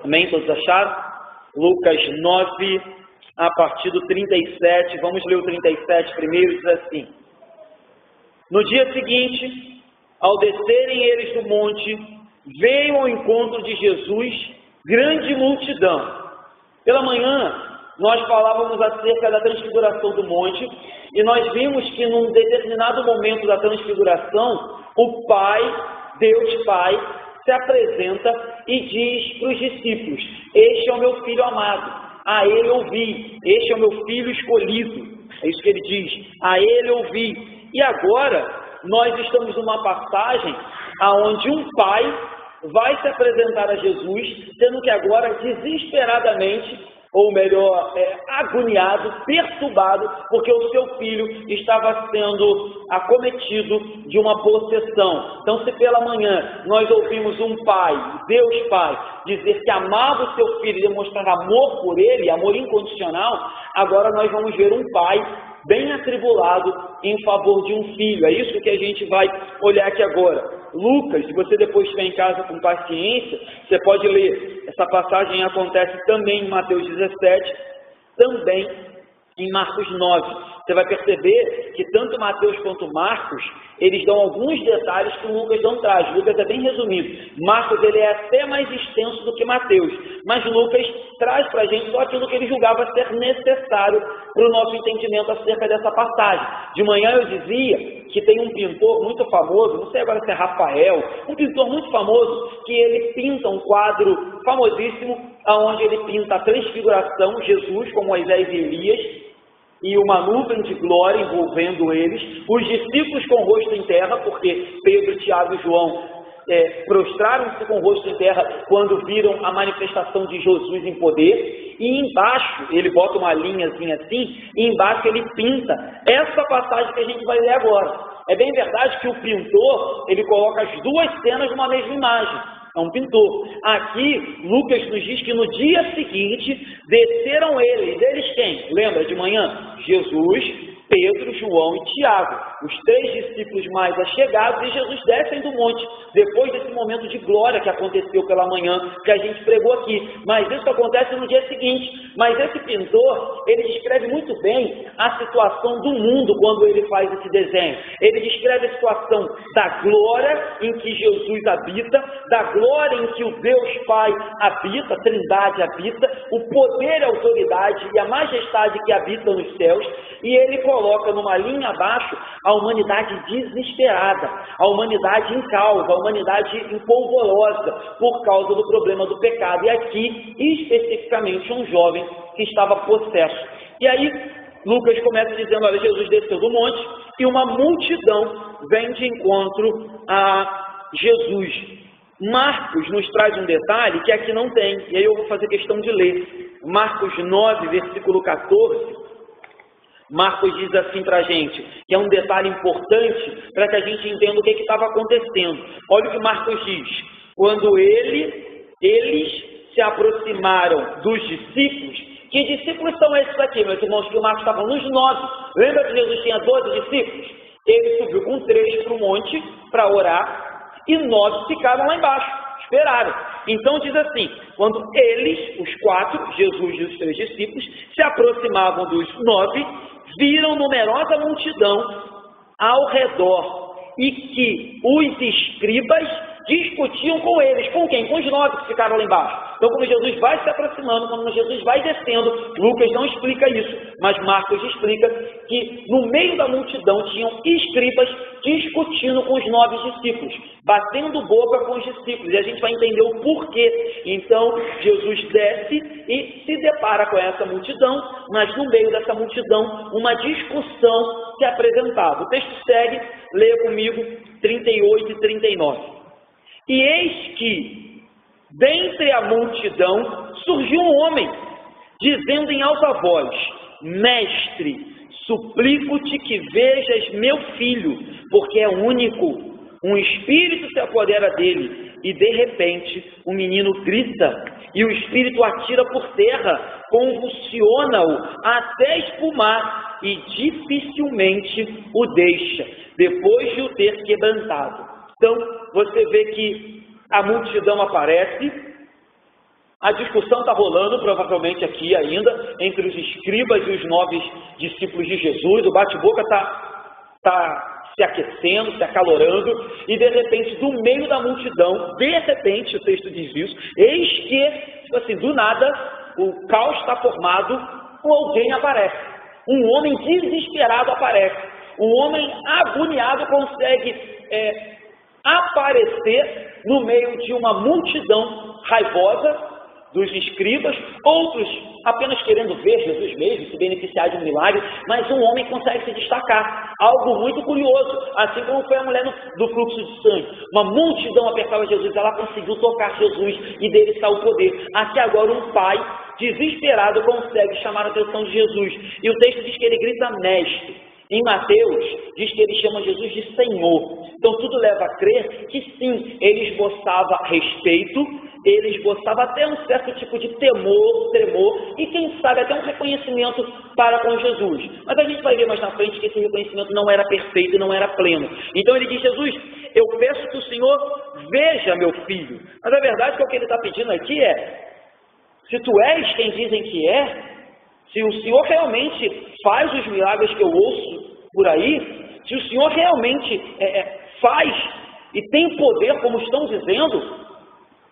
Amém? Todos acharam? Lucas 9, a partir do 37. Vamos ler o 37 primeiro, diz assim. No dia seguinte, ao descerem eles do monte, veio ao encontro de Jesus grande multidão. Pela manhã, nós falávamos acerca da transfiguração do monte, e nós vimos que num determinado momento da transfiguração, o Pai, Deus Pai, se apresenta e diz para os discípulos: este é o meu filho amado, a ele ouvi, este é o meu filho escolhido. É isso que ele diz, a ele ouvi. E agora, nós estamos numa passagem onde um pai vai se apresentar a Jesus, sendo que agora desesperadamente, ou melhor, agoniado, perturbado, porque o seu filho estava sendo acometido de uma possessão. Então, se pela manhã nós ouvimos um pai, Deus Pai, dizer que amava o seu filho e demonstrar amor por ele, amor incondicional, agora nós vamos ver um pai bem atribulado em favor de um filho. É isso que a gente vai olhar aqui agora. Lucas, se você depois estiver em casa com paciência, você pode ler. Essa passagem acontece também em Mateus 17, também em Marcos 9. Você vai perceber que tanto Mateus quanto Marcos, eles dão alguns detalhes que o Lucas não traz. Lucas é bem resumido. Marcos ele é até mais extenso do que Mateus, mas Lucas traz para a gente só aquilo que ele julgava ser necessário para o nosso entendimento acerca dessa passagem. De manhã eu dizia que tem um pintor muito famoso, não sei agora se é Rafael, um pintor muito famoso, que ele pinta um quadro famosíssimo, onde ele pinta a transfiguração, Jesus com Moisés e Elias, e uma nuvem de glória envolvendo eles, os discípulos com o rosto em terra, porque Pedro, Tiago e João prostraram-se com o rosto em terra quando viram a manifestação de Jesus em poder, e embaixo, ele bota uma linhazinha assim, e embaixo ele pinta essa passagem que a gente vai ler agora. É bem verdade que o pintor, ele coloca as duas cenas numa mesma imagem, é um pintor. Aqui, Lucas nos diz que no dia seguinte, desceram eles quem? Lembra de manhã? Jesus, Pedro, João e Tiago, os três discípulos mais achegados, e Jesus descem do monte, depois desse momento de glória que aconteceu pela manhã, que a gente pregou aqui. Mas isso acontece no dia seguinte. Mas esse pintor, ele descreve muito bem a situação do mundo quando ele faz esse desenho. Ele descreve a situação da glória em que Jesus habita, da glória em que o Deus Pai habita, a Trindade habita, o poder, a autoridade e a majestade que habitam nos céus, e ele coloca numa linha abaixo a humanidade desesperada, a humanidade em causa, a humanidade empolvorosa por causa do problema do pecado. E aqui, especificamente, um jovem que estava possesso. E aí, Lucas começa dizendo: olha, Jesus desceu do monte e uma multidão vem de encontro a Jesus. Marcos nos traz um detalhe que aqui não tem, e aí eu vou fazer questão de ler. Marcos 9, versículo 14. Marcos diz assim para a gente, que é um detalhe importante para que a gente entenda o que estava acontecendo. Olha o que Marcos diz: quando eles se aproximaram dos discípulos. Que discípulos são esses aqui, meus irmãos? Que o Marcos estava nos 9. Lembra que Jesus tinha 12 discípulos? Ele subiu com 3 para o monte para orar e 9 ficaram lá embaixo, esperaram. Então diz assim: quando eles, os 4, Jesus e os 3 discípulos, se aproximavam dos 9, viram numerosa multidão ao redor e que os escribas discutiam com eles. Com quem? Com os 9 que ficaram lá embaixo. Então, quando Jesus vai se aproximando, quando Jesus vai descendo, Lucas não explica isso, mas Marcos explica que no meio da multidão tinham escribas discutindo com os 9 discípulos, batendo boca com os discípulos, e a gente vai entender o porquê. Então, Jesus desce e se depara com essa multidão, mas no meio dessa multidão, uma discussão se apresentava. O texto segue, leia comigo 38 e 39. E eis que, dentre a multidão, surgiu um homem, dizendo em alta voz: Mestre, suplico-te que vejas meu filho, porque é único. Um espírito se apodera dele, e de repente o menino grita, e o espírito atira por terra, convulsiona-o até espumar, e dificilmente o deixa, depois de o ter quebrantado. Então, você vê que a multidão aparece, A discussão está rolando, provavelmente aqui ainda, entre os escribas e os 9 discípulos de Jesus. O bate-boca está se aquecendo, se acalorando, e de repente, do meio da multidão, de repente, o texto diz isso, eis que, tipo assim, do nada, o caos está formado, alguém aparece. Um homem desesperado aparece. Um homem agoniado consegue aparecer no meio de uma multidão raivosa dos escribas, outros apenas querendo ver Jesus mesmo, se beneficiar de um milagre, mas um homem consegue se destacar, algo muito curioso, assim como foi a mulher do fluxo de sangue. Uma multidão apertava Jesus, ela conseguiu tocar Jesus e dele saiu o poder. Aqui agora um pai desesperado consegue chamar a atenção de Jesus, e o texto diz que ele grita mestre. Em Mateus, diz que ele chama Jesus de Senhor. Então tudo leva a crer que sim, ele esboçava respeito, ele esboçava até um certo tipo de temor, tremor, e quem sabe até um reconhecimento para com Jesus. Mas a gente vai ver mais na frente que esse reconhecimento não era perfeito, não era pleno. Então ele diz: Jesus, eu peço que o Senhor veja meu filho. Mas a verdade é que o que ele está pedindo aqui é: se tu és quem dizem que é, se o Senhor realmente faz os milagres que eu ouço por aí, se o Senhor realmente faz e tem poder, como estão dizendo,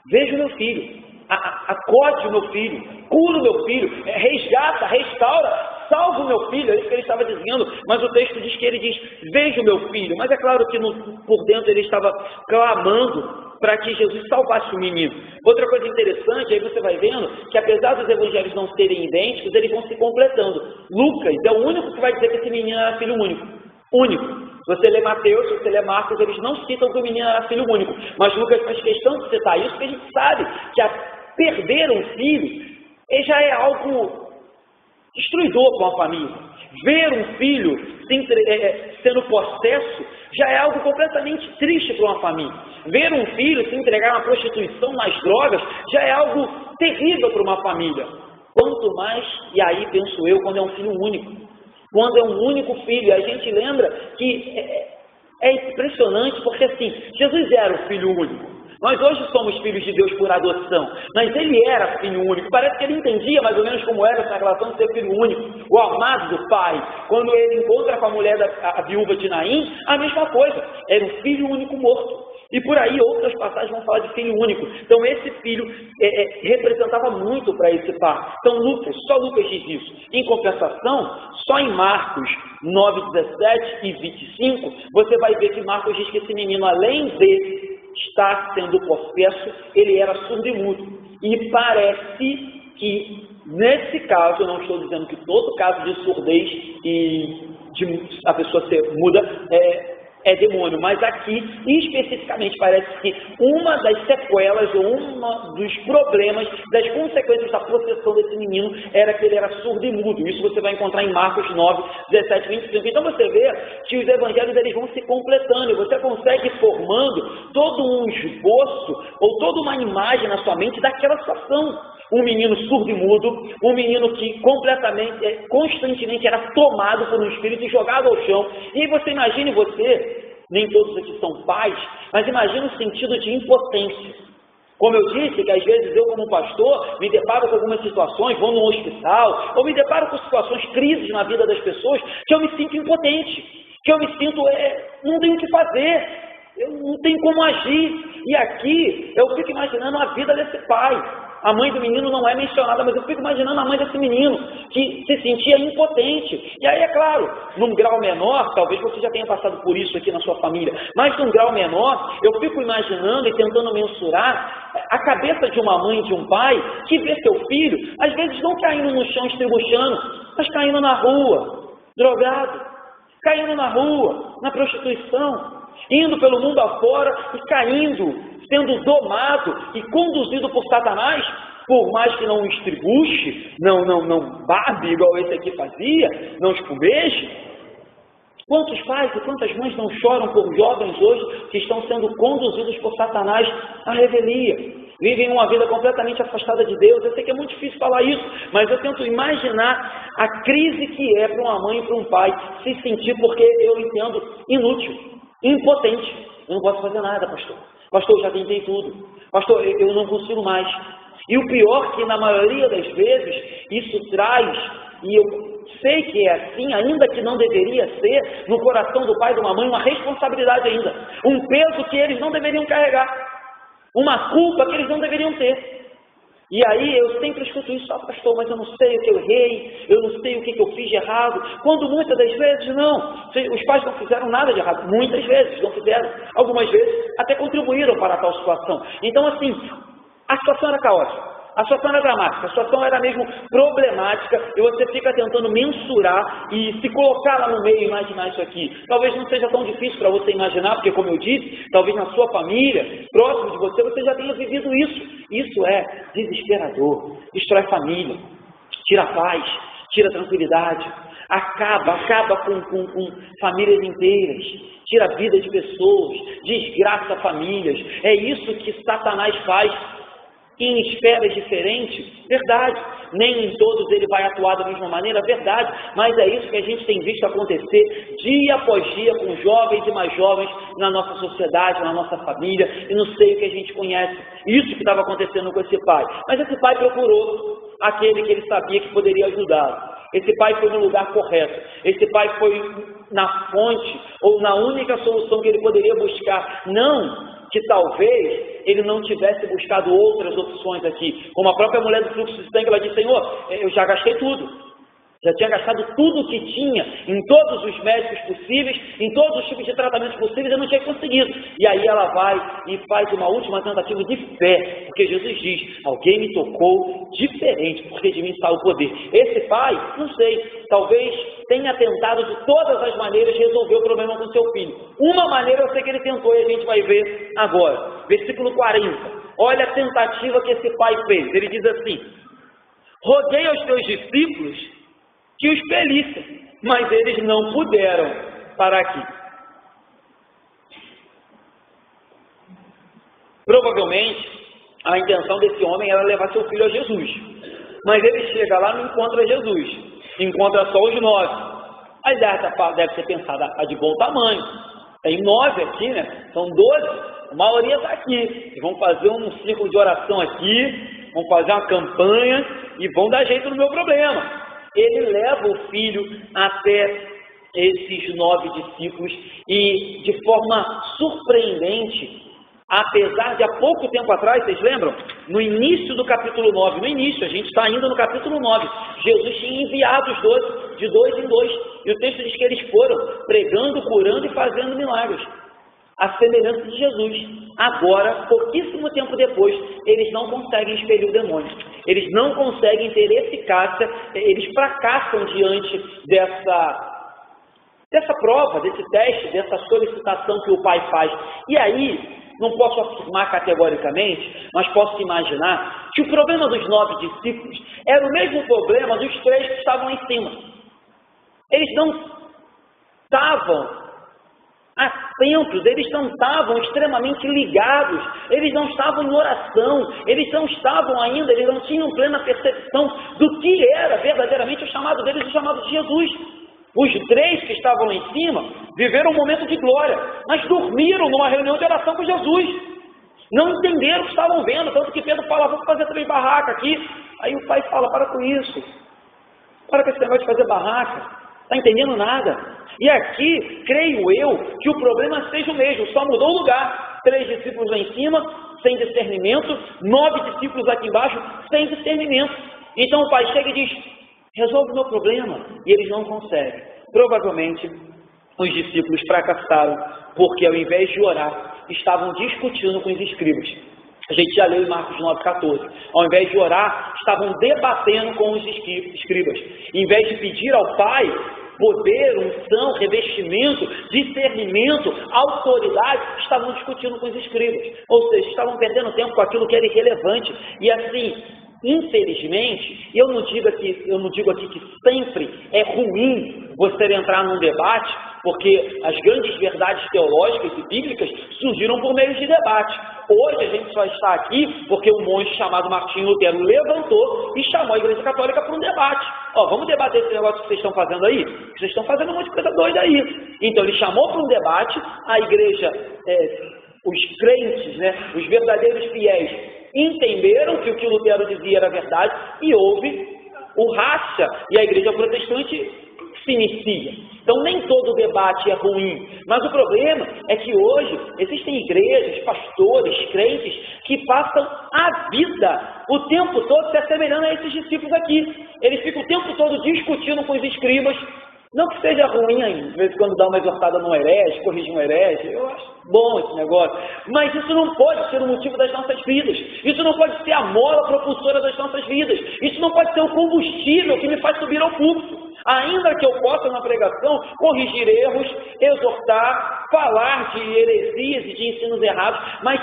veja o meu filho, acode o meu filho, cura o meu filho, resgata, restaura, salva o meu filho. É isso que ele estava dizendo, mas o texto diz que ele diz: veja o meu filho. Mas é claro que por dentro ele estava clamando para que Jesus salvasse o menino. Outra coisa interessante, aí você vai vendo que apesar dos evangelhos não serem idênticos, eles vão se completando. Lucas é o único que vai dizer que esse menino era filho único. Único. Se você lê Mateus, se você lê Marcos, eles não citam que o menino era filho único. Mas Lucas faz questão de citar isso, porque a gente sabe que perder um filho já é algo destruidor para uma família. Ver um filho sendo possesso já é algo completamente triste para uma família. Ver um filho se entregar na prostituição, nas drogas, já é algo terrível para uma família. Quanto mais, e aí penso eu, quando é um filho único. Quando é um único filho, a gente lembra que é impressionante, porque assim, Jesus era o filho único. Nós hoje somos filhos de Deus por adoção, mas ele era filho único. Parece que ele entendia mais ou menos como era essa relação de ser filho único, o amado do pai. Quando ele encontra com a mulher a viúva de Naim, a mesma coisa, era um filho único morto. E por aí outras passagens vão falar de filho único. Então esse filho representava muito para esse pai. Então só Lucas diz isso. Em compensação, só em Marcos 9, 17 e 25, você vai ver que Marcos diz que esse menino, além de estar sendo possesso, ele era surdo e mudo. E parece que, nesse caso, eu não estou dizendo que todo caso de surdez e de a pessoa ser muda é demônio, mas aqui, especificamente, parece que uma das sequelas, ou um dos problemas, das consequências da possessão desse menino, era que ele era surdo e mudo. Isso você vai encontrar em Marcos 9, 17 e 25. Então você vê que os evangelhos eles vão se completando, e você consegue ir formando todo um esboço, ou toda uma imagem na sua mente daquela situação. Um menino surdo e mudo, um menino que constantemente era tomado por um espírito e jogado ao chão. E aí você imagine nem todos aqui são pais, mas imagine o sentido de impotência. Como eu disse, que às vezes eu como pastor me deparo com algumas situações, vou num hospital, ou me deparo com situações, crises na vida das pessoas, que eu me sinto impotente, que eu me sinto, não tenho o que fazer, eu não tenho como agir. E aqui eu fico imaginando a vida desse pai. A mãe do menino não é mencionada, mas eu fico imaginando a mãe desse menino, que se sentia impotente. E aí, é claro, num grau menor, talvez você já tenha passado por isso aqui na sua família, mas num grau menor, eu fico imaginando e tentando mensurar a cabeça de uma mãe e de um pai, que vê seu filho, às vezes não caindo no chão estribuchando, mas caindo na rua, drogado, caindo na rua, na prostituição, indo pelo mundo afora e caindo, sendo domado e conduzido por Satanás, por mais que não estribuche, não barbe igual esse aqui fazia, não espumeje. Quantos pais e quantas mães não choram por jovens hoje que estão sendo conduzidos por Satanás à revelia? Vivem uma vida completamente afastada de Deus. Eu sei que é muito difícil falar isso, mas eu tento imaginar a crise que é para uma mãe e para um pai se sentir, porque eu entendo, inútil, impotente. Eu não posso fazer nada, pastor. Pastor, eu já tentei tudo. Pastor, eu não consigo mais. E o pior que na maioria das vezes isso traz, e eu sei que é assim, ainda que não deveria ser, no coração do pai e de uma mãe, uma responsabilidade ainda, um peso que eles não deveriam carregar, uma culpa que eles não deveriam ter. E aí eu sempre escuto isso: pastor, mas eu não sei o que eu errei, eu não sei o que eu fiz de errado, quando muitas das vezes não, os pais não fizeram nada de errado, muitas vezes não fizeram, algumas vezes até contribuíram para tal situação. Então assim, a situação era caótica, a situação era dramática, a situação era mesmo problemática, e você fica tentando mensurar e se colocar lá no meio e imaginar isso aqui. Talvez não seja tão difícil para você imaginar, porque como eu disse, talvez na sua família, próximo de você, você já tenha vivido isso. Isso é desesperador, destrói família, tira a paz, tira a tranquilidade, acaba com famílias inteiras, tira a vida de pessoas, desgraça famílias. É isso que Satanás faz em esferas diferentes, verdade. Nem em todos ele vai atuar da mesma maneira, verdade. Mas é isso que a gente tem visto acontecer dia após dia com jovens e mais jovens na nossa sociedade, na nossa família, e no seio que a gente conhece. Isso que estava acontecendo com esse pai. Mas esse pai procurou aquele que ele sabia que poderia ajudá-lo. Esse pai foi no lugar correto. Esse pai foi na fonte, ou na única solução que ele poderia buscar. Não que talvez ele não tivesse buscado outras opções aqui. Como a própria mulher do fluxo de sangue, ela disse: Senhor, eu já gastei tudo. Já tinha gastado tudo que tinha, em todos os médicos possíveis, em todos os tipos de tratamentos possíveis, eu não tinha conseguido. E aí ela vai e faz uma última tentativa de fé, porque Jesus diz: alguém me tocou diferente, porque de mim está o poder. Esse pai, não sei, talvez tenha tentado de todas as maneiras resolver o problema com seu filho. Uma maneira eu sei que ele tentou, e a gente vai ver agora. Versículo 40. Olha a tentativa que esse pai fez. Ele diz assim: roguei aos teus discípulos que os expelissem, mas eles não puderam parar aqui. Provavelmente, a intenção desse homem era levar seu filho a Jesus, mas ele chega lá e não encontra Jesus, encontra só os 9. Aí deve ser pensada de bom tamanho, tem 9 aqui, né? São 12, a maioria está aqui, vão fazer um ciclo de oração aqui, vão fazer uma campanha e vão dar jeito no meu problema. Ele leva o filho até esses 9 discípulos e, de forma surpreendente, apesar de há pouco tempo atrás, vocês lembram? No início do capítulo 9, no início, a gente está ainda no capítulo 9, Jesus tinha enviado os 12, de 2 em 2, e o texto diz que eles foram pregando, curando e fazendo milagres, a semelhança de Jesus. Agora, pouquíssimo tempo depois, eles não conseguem expelir o demônio, eles não conseguem ter eficácia, eles fracassam diante dessa prova, desse teste, dessa solicitação que o pai faz. E aí, não posso afirmar categoricamente, mas posso imaginar que o problema dos 9 discípulos era o mesmo problema dos 3 que estavam lá em cima. Eles não estavam atentos, eles não estavam extremamente ligados, eles não estavam em oração, eles não estavam ainda, eles não tinham plena percepção do que era verdadeiramente o chamado deles, o chamado de Jesus. Os 3 que estavam lá em cima viveram um momento de glória, mas dormiram numa reunião de oração com Jesus, não entenderam o que estavam vendo, tanto que Pedro fala: vamos fazer 3 barracas aqui. Aí o pai fala: para com isso, para com esse negócio de fazer barraca, está entendendo nada. E aqui, creio eu, que o problema seja o mesmo, só mudou o lugar. 3 discípulos lá em cima, sem discernimento, 9 discípulos aqui embaixo, sem discernimento. Então o pai chega e diz: resolve o meu problema, e eles não conseguem. Provavelmente, os discípulos fracassaram, porque ao invés de orar, estavam discutindo com os escribas. A gente já leu em Marcos 9,14. Ao invés de orar, estavam debatendo com os escribas. Em vez de pedir ao pai poder, unção, revestimento, discernimento, autoridade, estavam discutindo com os escribas. Ou seja, estavam perdendo tempo com aquilo que era irrelevante. E assim, infelizmente, eu não digo aqui que sempre é ruim você entrar num debate, porque as grandes verdades teológicas e bíblicas surgiram por meio de debate. Hoje a gente só está aqui porque um monge chamado Martinho Lutero levantou e chamou a Igreja Católica para um debate. Vamos debater esse negócio que vocês estão fazendo aí? Vocês estão fazendo um monte de coisa doida aí. Então ele chamou para um debate, a igreja, os crentes, né, os verdadeiros fiéis, entenderam que o que Lutero dizia era verdade e houve o racha, e a igreja protestante se inicia. Então nem todo debate é ruim, mas o problema é que hoje existem igrejas, pastores, crentes que passam a vida o tempo todo se assemelhando a esses discípulos aqui. Eles ficam o tempo todo discutindo com os escribas. Não que seja ruim ainda, de vez em quando dá uma exortada no herege, corrigir um herege, eu acho bom esse negócio, mas isso não pode ser o motivo das nossas vidas, isso não pode ser a mola propulsora das nossas vidas, isso não pode ser o combustível que me faz subir ao púlpito, ainda que eu possa na pregação corrigir erros, exortar, falar de heresias e de ensinos errados, mas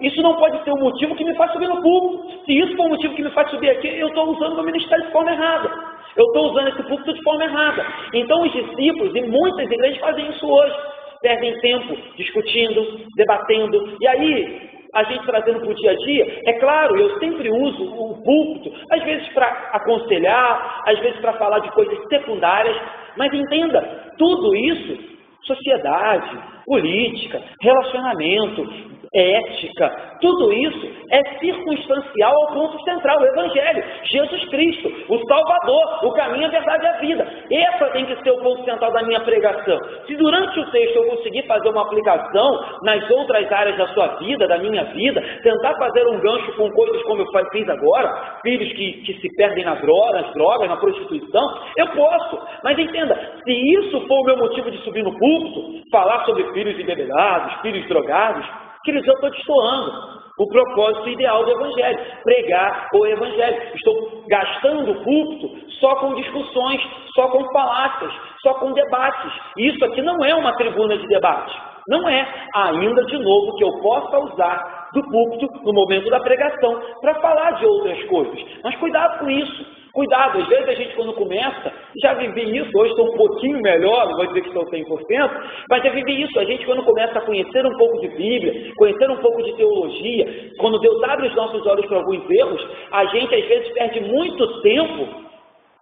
isso não pode ser o motivo que me faz subir no púlpito. Se isso for o motivo que me faz subir aqui, eu estou usando o meu ministério de forma errada. Eu estou usando esse púlpito de forma errada. Então os discípulos e muitas igrejas fazem isso hoje. Perdem tempo discutindo, debatendo. E aí, a gente trazendo para o dia a dia, é claro, eu sempre uso o púlpito, às vezes para aconselhar, às vezes para falar de coisas secundárias. Mas entenda, tudo isso, sociedade, política, relacionamento, ética, tudo isso é circunstancial ao ponto central, o Evangelho, Jesus Cristo, o Salvador, o caminho, a verdade e a vida. Essa tem que ser o ponto central da minha pregação. Se durante o texto eu conseguir fazer uma aplicação nas outras áreas da sua vida, da minha vida, tentar fazer um gancho com coisas como eu fiz agora, filhos que se perdem nas drogas, na prostituição, eu posso. Mas entenda, se isso for o meu motivo de subir no púlpito, falar sobre filhos embebelados, filhos drogados, queridos, eu estou destoando o propósito ideal do Evangelho, pregar o Evangelho. Estou gastando o púlpito só com discussões, só com falácias, só com debates. Isso aqui não é uma tribuna de debate. Não é, ainda de novo, que eu possa usar do púlpito no momento da pregação para falar de outras coisas. Mas cuidado com isso. Cuidado, às vezes a gente quando começa, já vivi isso, hoje estou um pouquinho melhor, não vou dizer que estou 100%, mas já vivi isso, a gente quando começa a conhecer um pouco de Bíblia, conhecer um pouco de teologia, quando Deus abre os nossos olhos para alguns erros, a gente às vezes perde muito tempo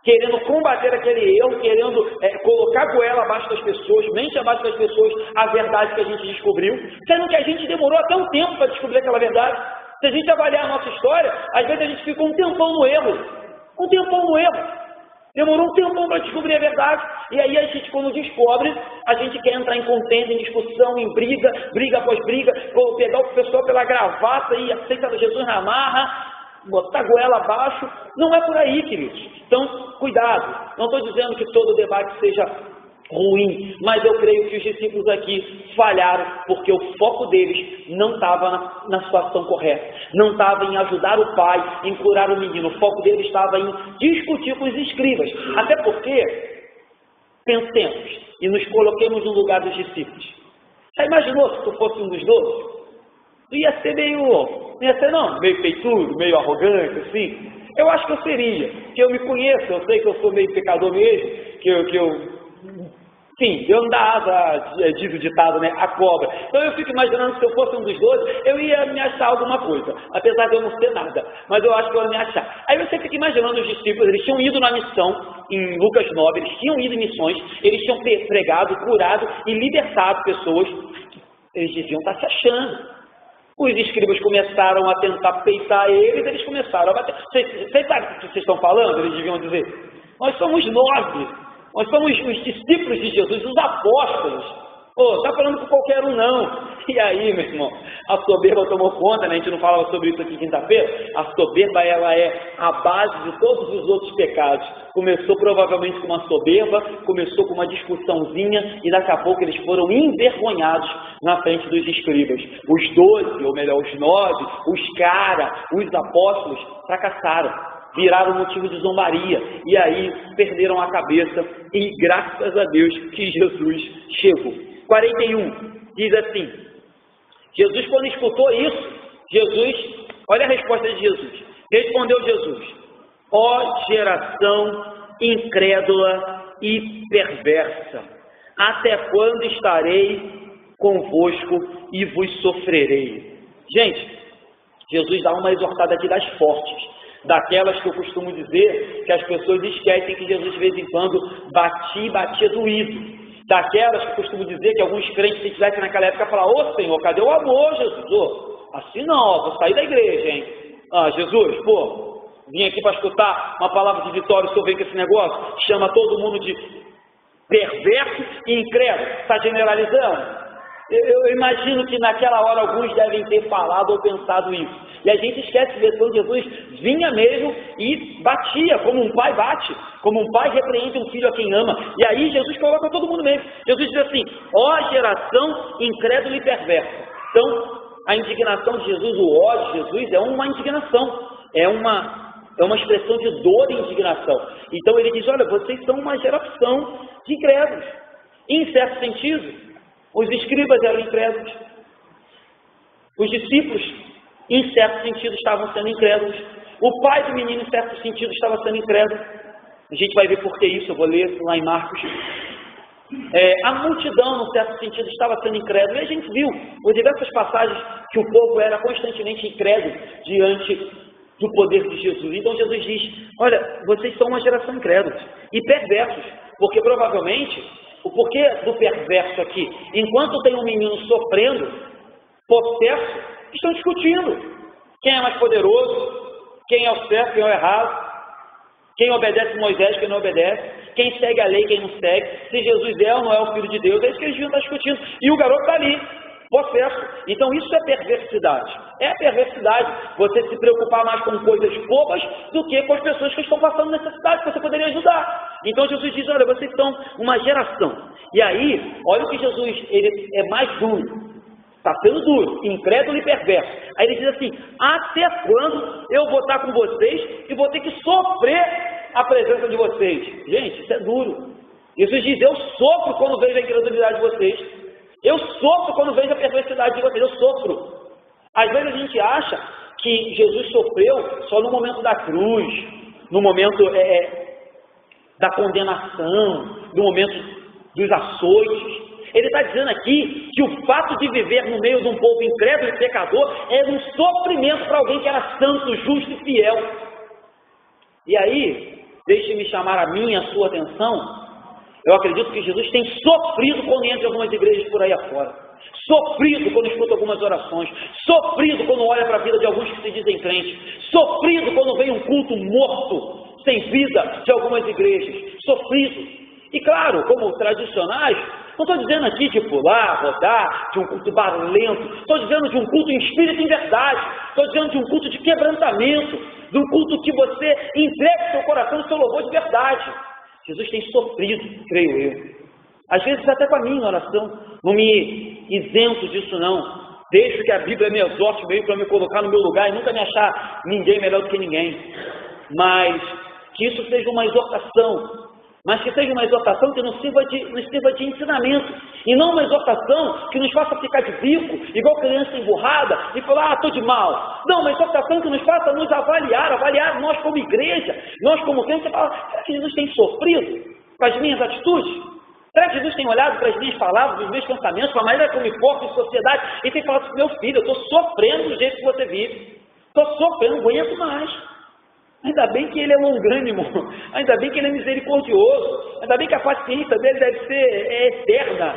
querendo combater aquele erro, querendo colocar goela abaixo das pessoas, mente abaixo das pessoas, a verdade que a gente descobriu, sendo que a gente demorou até um tempo para descobrir aquela verdade. Se a gente avaliar a nossa história, às vezes a gente ficou um tempão no erro. Demorou um tempão para descobrir a verdade. E aí a gente, quando descobre, a gente quer entrar em contenda, em discussão, em briga após briga, pegar o pessoal pela gravata e aceitar Jesus na marra, botar a goela abaixo. Não é por aí, queridos. Então, cuidado. Não estou dizendo que todo debate seja ruim, mas eu creio que os discípulos aqui falharam, porque o foco deles não estava na situação correta, não estava em ajudar o pai, em curar o menino, o foco deles estava em discutir com os escribas, até porque, pensemos e nos coloquemos no lugar dos discípulos. Já imaginou se tu fosse um dos 12? Tu ia ser meio peitudo, meio arrogante, assim? Eu acho que eu seria, que eu me conheço, eu sei que eu sou meio pecador mesmo, Sim, eu não dá asa, diz o ditado, né? A cobra. Então eu fico imaginando que se eu fosse um dos 12, eu ia me achar alguma coisa, apesar de eu não ser nada, mas eu acho que eu ia me achar. Aí você fica imaginando os discípulos, eles tinham ido na missão, em Lucas 9, eles tinham ido em missões, eles tinham pregado, curado e libertado pessoas, eles deviam estar se achando. Os escribas começaram a tentar peitar eles começaram a bater. Vocês sabem o que vocês estão falando? Eles deviam dizer, nós somos 9. Nós somos os discípulos de Jesus, os apóstolos. Está falando com qualquer um não. E aí, meu irmão, a soberba tomou conta, né? A gente não falava sobre isso aqui quinta-feira. A soberba, ela é a base de todos os outros pecados. Começou provavelmente com uma soberba, começou com uma discussãozinha e daqui a pouco eles foram envergonhados na frente dos escribas. Os 12, ou melhor, os 9, os apóstolos fracassaram. Viraram motivo de zombaria, e aí perderam a cabeça, e graças a Deus que Jesus chegou. 41, diz assim, Jesus quando escutou isso, olha a resposta de Jesus, respondeu Jesus, ó geração incrédula e perversa, até quando estarei convosco e vos sofrerei? Gente, Jesus dá uma exortada aqui das fortes, daquelas que eu costumo dizer que as pessoas esquecem que Jesus de vez em quando batia doído, daquelas que eu costumo dizer que alguns crentes se tivessem naquela época falar, ô Senhor, cadê o amor, Jesus? Assim não, vou sair da igreja, hein? Jesus, vim aqui para escutar uma palavra de vitória, o senhor vem com esse negócio, chama todo mundo de perverso e incrédulo, está generalizando? Eu imagino que naquela hora alguns devem ter falado ou pensado isso. E a gente esquece de ver quando Jesus vinha mesmo e batia, como um pai bate, como um pai repreende um filho a quem ama. E aí Jesus coloca todo mundo mesmo. Jesus diz assim: ó geração incrédula e perversa. Então, a indignação de Jesus, o ódio de Jesus é uma indignação, é uma expressão de dor e indignação. Então ele diz: olha, vocês são uma geração de incrédulos. Em certo sentido, os escribas eram incrédulos. Os discípulos, em certo sentido, estavam sendo incrédulos. O pai do menino, em certo sentido, estava sendo incrédulo. A gente vai ver por que isso, eu vou ler lá em Marcos. A multidão, num certo sentido, estava sendo incrédula. E a gente viu, por diversas passagens, que o povo era constantemente incrédulo diante do poder de Jesus. Então Jesus diz: olha, vocês são uma geração incrédula e perversos, porque provavelmente, o porquê do perverso aqui, enquanto tem um menino sofrendo, possesso, estão discutindo quem é mais poderoso, quem é o certo, quem é o errado, quem obedece Moisés, quem não obedece, quem segue a lei, quem não segue, se Jesus é ou não é o Filho de Deus. É isso que eles deviam estar discutindo. E o garoto está ali, possesso. Então isso é perversidade. É perversidade você se preocupar mais com coisas bobas do que com as pessoas que estão passando necessidade, que você poderia ajudar. Então Jesus diz: olha, vocês são uma geração. E aí, olha o que Jesus, ele é mais duro. Está sendo duro, incrédulo e perverso. Aí ele diz assim: até quando eu vou estar com vocês e vou ter que sofrer a presença de vocês? Gente, isso é duro. Jesus diz: eu sofro quando vejo a incredulidade de vocês. Eu sofro quando vejo a perversidade de vocês. Eu sofro. Às vezes a gente acha que Jesus sofreu só no momento da cruz, no momento da condenação, no momento dos açoites. Ele está dizendo aqui que o fato de viver no meio de um povo incrédulo e pecador era um sofrimento para alguém que era santo, justo e fiel. E aí, deixe-me chamar a minha e a sua atenção. Eu acredito que Jesus tem sofrido quando entra em algumas igrejas por aí afora. Sofrido quando escuta algumas orações. Sofrido quando olha para a vida de alguns que se dizem crentes. Sofrido quando vem um culto morto, sem vida, de algumas igrejas. Sofrido. E claro, como tradicionais, não estou dizendo aqui de pular, rodar, de um culto barulhento. Estou dizendo de um culto em espírito e em verdade. Estou dizendo de um culto de quebrantamento. De um culto que você entregue seu coração e seu louvor de verdade. Jesus tem sofrido, creio eu. Às vezes até com a minha oração. Não me isento disso não. Deixo que a Bíblia me exorte meio para me colocar no meu lugar e nunca me achar ninguém melhor do que ninguém. Mas que isso seja uma exortação. Mas que seja uma exortação que nos sirva de ensinamento. E não uma exortação que nos faça ficar de bico, igual criança emburrada, e falar: estou de mal. Não, uma exortação que nos faça nos avaliar nós como igreja, nós como crentes. Você fala: será que Jesus tem sofrido com as minhas atitudes? Será que Jesus tem olhado para as minhas palavras, os meus pensamentos, para a maneira como me porto em sociedade, e tem falado assim: meu filho, eu estou sofrendo do jeito que você vive. Estou sofrendo, não aguento mais. Ainda bem que ele é longânimo, ainda bem que ele é misericordioso, ainda bem que a paciência dele deve ser eterna,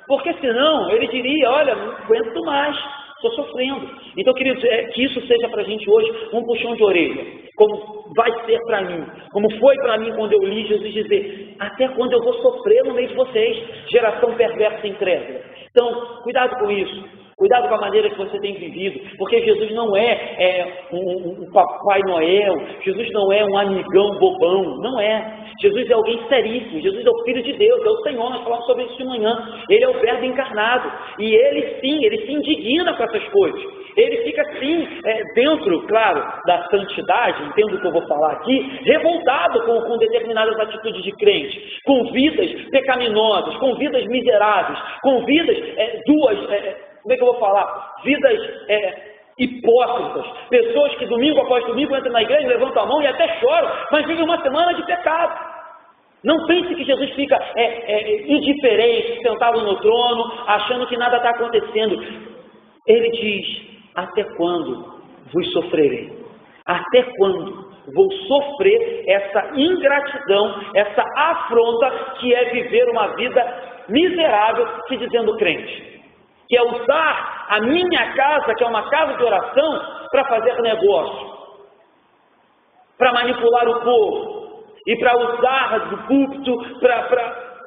porque senão ele diria: olha, não aguento mais, estou sofrendo. Então, queridos, que isso seja para a gente hoje um puxão de orelha, como vai ser para mim, como foi para mim quando eu li Jesus dizer: até quando eu vou sofrer no meio de vocês, geração perversa e incrédula. Então, cuidado com isso. Cuidado com a maneira que você tem vivido, porque Jesus não é um Papai Noel, Jesus não é um amigão bobão, não é. Jesus é alguém seríssimo, Jesus é o Filho de Deus, é o Senhor, nós falamos sobre isso de manhã. Ele é o Verbo encarnado, e ele sim, ele se indigna com essas coisas. Ele fica sim, dentro, claro, da santidade, entendo o que eu vou falar aqui, revoltado com determinadas atitudes de crentes, com vidas pecaminosas, com vidas miseráveis, com vidas como é que eu vou falar? Vidas hipócritas, pessoas que domingo após domingo entram na igreja, levantam a mão e até choram, mas vivem uma semana de pecado. Não pense que Jesus fica indiferente, sentado no trono, achando que nada está acontecendo. Ele diz: até quando vos sofrerei? Até quando vou sofrer essa ingratidão, essa afronta que é viver uma vida miserável se dizendo crente? Que é usar a minha casa, que é uma casa de oração, para fazer negócio. para manipular o povo e para usar do púlpito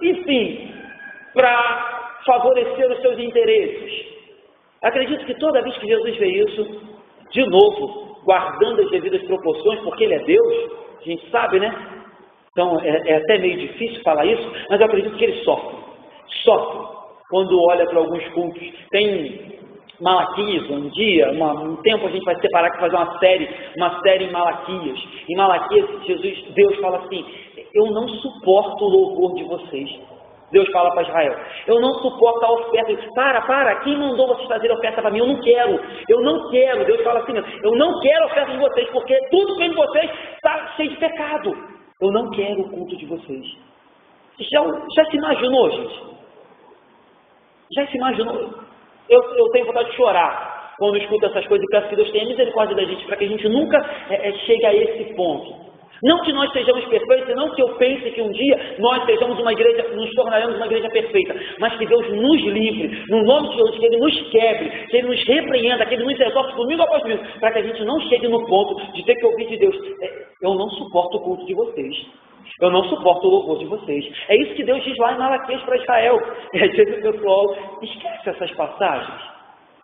enfim, para favorecer os seus interesses. Acredito que toda vez que Jesus vê isso, de novo, guardando as devidas proporções, porque Ele é Deus, a gente sabe, né? Então é até meio difícil falar isso, mas eu acredito que Ele sofre quando olha para alguns cultos. Tem Malaquias, um tempo a gente vai separar para fazer uma série em Malaquias. Em Malaquias, Deus fala assim: eu não suporto o louvor de vocês. Deus fala para Israel: eu não suporto a oferta. Para, quem mandou vocês fazer oferta para mim? Eu não quero. Deus fala assim: eu não quero a oferta de vocês, porque tudo que vem de vocês está cheio de pecado. Eu não quero o culto de vocês. Já se imaginou, gente? Já se imaginou? Eu tenho vontade de chorar quando escuto essas coisas, e peço que Deus tenha misericórdia da gente, para que a gente nunca chegue a esse ponto. Não que nós sejamos perfeitos, não que eu pense que um dia nós sejamos uma igreja, nos tornaremos uma igreja perfeita, mas que Deus nos livre, no nome de Jesus, que Ele nos quebre, que Ele nos repreenda, que Ele nos exorte domingo após domingo, para que a gente não chegue no ponto de ter que ouvir de Deus: eu não suporto o culto de vocês. Eu não suporto o louvor de vocês. É isso que Deus diz lá em Malaquias para Israel. E às vezes o pessoal esquece essas passagens.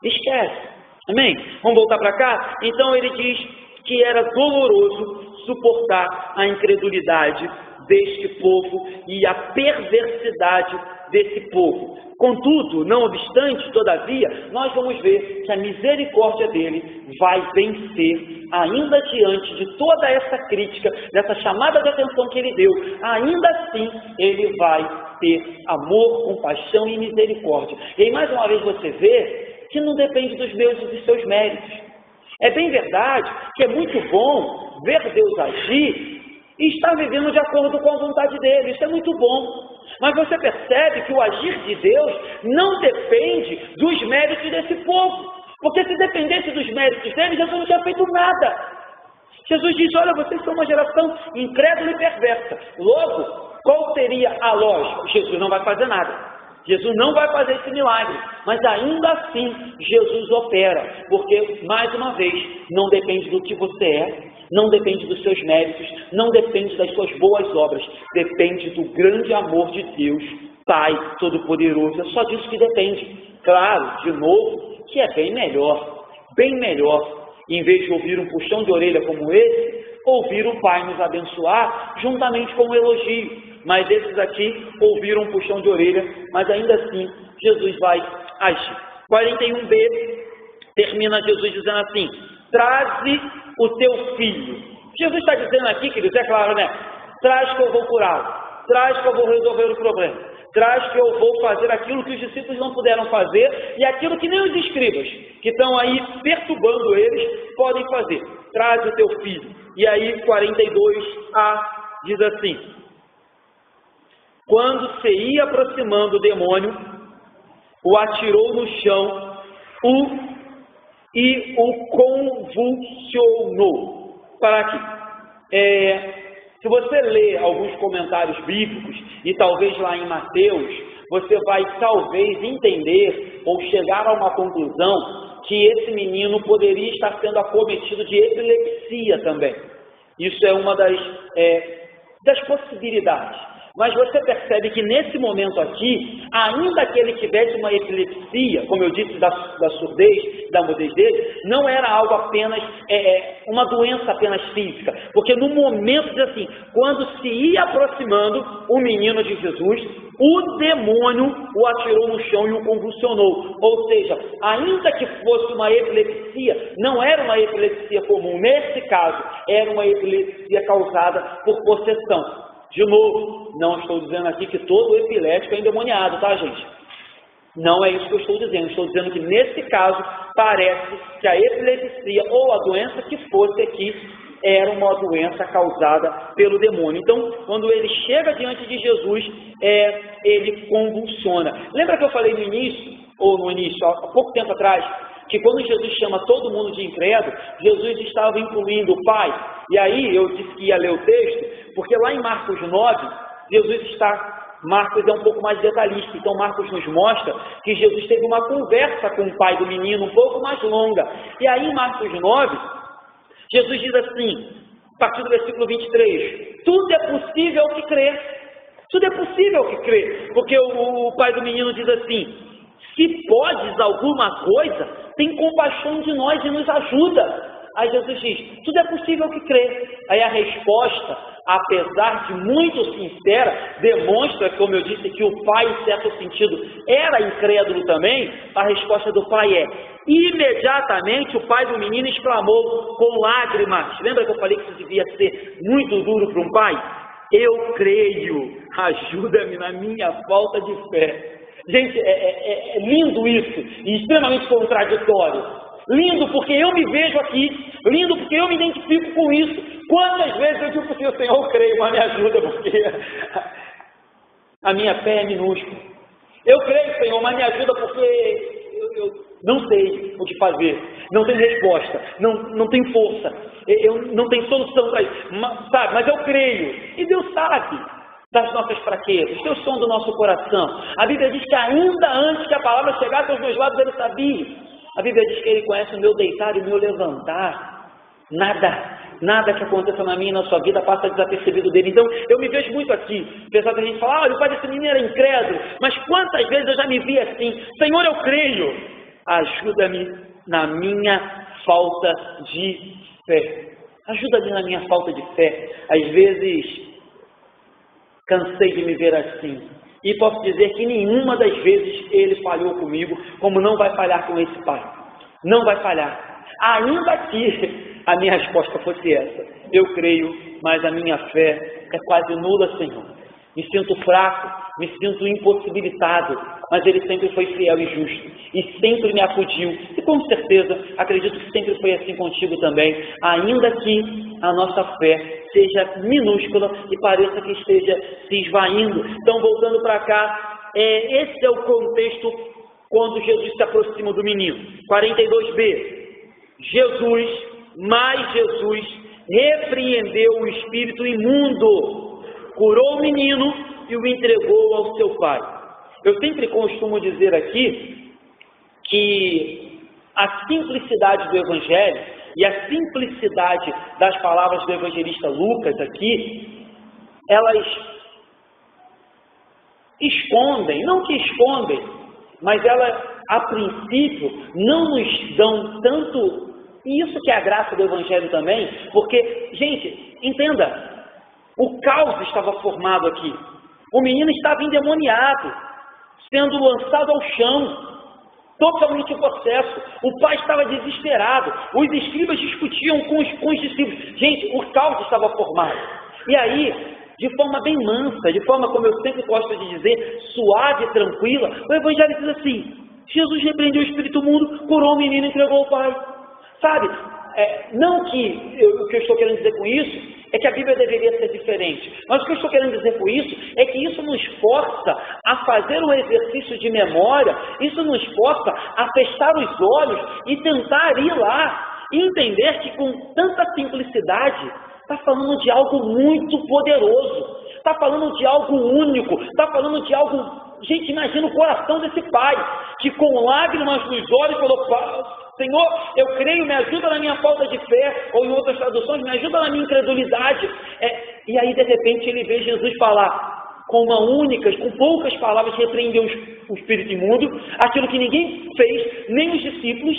Esquece. Amém? Vamos voltar para cá? Então ele diz que era doloroso suportar a incredulidade deste povo e a perversidade desse povo. Contudo, não obstante, todavia, nós vamos ver que a misericórdia dele vai vencer, ainda diante de toda essa crítica, dessa chamada de atenção que ele deu. Ainda assim, ele vai ter amor, compaixão e misericórdia. E aí, mais uma vez, você vê que não depende dos meus e dos seus méritos. É bem verdade que é muito bom ver Deus agir e estar vivendo de acordo com a vontade dele. Isso é muito bom. Mas você percebe que o agir de Deus não depende dos méritos desse povo. Porque se dependesse dos méritos dele, Jesus não tinha feito nada. Jesus diz: olha, vocês são uma geração incrédula e perversa. Logo, qual seria a lógica? Jesus não vai fazer nada. Jesus não vai fazer esse milagre, mas ainda assim Jesus opera, porque, mais uma vez, não depende do que você é, não depende dos seus méritos, não depende das suas boas obras, depende do grande amor de Deus, Pai Todo-Poderoso. É só disso que depende. Claro, de novo, que é bem melhor, em vez de ouvir um puxão de orelha como esse, ouvir o Pai nos abençoar juntamente com o elogio. Mas esses aqui ouviram um puxão de orelha, mas ainda assim Jesus vai agir. 41b, termina Jesus dizendo assim: traze o teu filho. Jesus está dizendo aqui, queridos, é claro, né? Traz que eu vou curá-lo, traz que eu vou resolver o problema, traz que eu vou fazer aquilo que os discípulos não puderam fazer e aquilo que nem os escribas, que estão aí perturbando eles, podem fazer. Traz o teu filho. E aí 42a diz assim: quando se ia aproximando o demônio, o atirou no chão e o convulsionou. Para aqui. Se você ler alguns comentários bíblicos, e talvez lá em Mateus, você vai talvez entender ou chegar a uma conclusão que esse menino poderia estar sendo acometido de epilepsia também. Isso é uma das possibilidades. Mas você percebe que nesse momento aqui, ainda que ele tivesse uma epilepsia, como eu disse, da surdez, da mudez dele, não era algo apenas, uma doença apenas física. Porque no momento, diz assim, quando se ia aproximando o menino de Jesus, o demônio o atirou no chão e o convulsionou. Ou seja, ainda que fosse uma epilepsia, não era uma epilepsia comum. Nesse caso, era uma epilepsia causada por possessão. De novo, não estou dizendo aqui que todo epilético é endemoniado, tá, gente? Não é isso que eu estou dizendo. Estou dizendo que, nesse caso, parece que a epilepsia ou a doença que fosse aqui era uma doença causada pelo demônio. Então, quando ele chega diante de Jesus, ele convulsiona. Lembra que eu falei no início, há pouco tempo atrás, que quando Jesus chama todo mundo de incrédulo, Jesus estava incluindo o Pai. E aí eu disse que ia ler o texto, porque lá em Marcos 9, Marcos é um pouco mais detalhista, então Marcos nos mostra que Jesus teve uma conversa com o pai do menino um pouco mais longa. E aí em Marcos 9, Jesus diz assim: a partir do versículo 23. Tudo é possível ao que crê. Tudo é possível ao que crê. Porque o pai do menino diz assim: se podes alguma coisa, tem compaixão de nós e nos ajuda. Aí Jesus diz: tudo é possível ao que crê. Aí a resposta, apesar de muito sincera, demonstra, como eu disse, que o pai, em certo sentido, era incrédulo também. A resposta do pai é: imediatamente o pai do menino exclamou com lágrimas. Lembra que eu falei que isso devia ser muito duro para um pai? Eu creio, ajuda-me na minha falta de fé. Gente, é lindo isso, e extremamente contraditório. Lindo porque eu me vejo aqui, lindo porque eu me identifico com isso. Quantas vezes eu digo para o Senhor: Senhor, eu creio, mas me ajuda, porque a minha fé é minúscula. Eu creio, Senhor, mas me ajuda porque eu não sei o que fazer, não tenho resposta, não tenho força, eu não tenho solução para isso, sabe? Mas eu creio, e Deus sabe das nossas fraquezas, Deus sonda do nosso coração. A Bíblia diz que ainda antes que a palavra chegasse aos meus lábios, Ele sabia. A Bíblia diz que Ele conhece o meu deitar e o meu levantar. Nada que aconteça na minha e na sua vida passa desapercebido dele. Então, eu me vejo muito aqui. Apesar da gente falar: olha, o pai desse menino era incrédulo. Mas quantas vezes eu já me vi assim: Senhor, eu creio, ajuda-me na minha falta de fé. Ajuda-me na minha falta de fé. Às vezes, cansei de me ver assim. E posso dizer que nenhuma das vezes Ele falhou comigo, como não vai falhar com esse pai. Não vai falhar. Ainda que a minha resposta fosse essa: eu creio, mas a minha fé é quase nula, Senhor. Me sinto fraco, me sinto impossibilitado, mas Ele sempre foi fiel e justo, e sempre me acudiu, e com certeza, acredito que sempre foi assim contigo também, ainda que a nossa fé seja minúscula e pareça que esteja se esvaindo. Então, voltando para cá, esse é o contexto quando Jesus se aproxima do menino. 42b, Jesus repreendeu o espírito imundo, curou o menino e o entregou ao seu pai. Eu sempre costumo dizer aqui que a simplicidade do Evangelho e a simplicidade das palavras do evangelista Lucas aqui, elas escondem, não que escondem, mas elas, a princípio, não nos dão tanto, e isso que é a graça do Evangelho também, porque, gente, entenda, o caos estava formado aqui, o menino estava endemoniado, sendo lançado ao chão, totalmente possesso, o pai estava desesperado, os escribas discutiam com os discípulos, gente, o caos estava formado, e aí, de forma bem mansa, de forma, como eu sempre gosto de dizer, suave e tranquila, o Evangelho diz assim: Jesus repreendeu o espírito imundo, curou o menino e entregou ao pai. Sabe, não que o que eu estou querendo dizer com isso é que a Bíblia deveria ser diferente, mas o que eu estou querendo dizer com isso é que isso nos força a fazer um exercício de memória, isso nos força a fechar os olhos e tentar ir lá e entender que com tanta simplicidade está falando de algo muito poderoso, está falando de algo único, está falando de algo... Gente, imagina o coração desse pai, que com lágrimas nos olhos falou: Senhor, eu creio, me ajuda na minha falta de fé, ou em outras traduções, me ajuda na minha incredulidade. E aí, de repente, ele vê Jesus falar com com poucas palavras, repreendeu o espírito imundo, aquilo que ninguém fez, nem os discípulos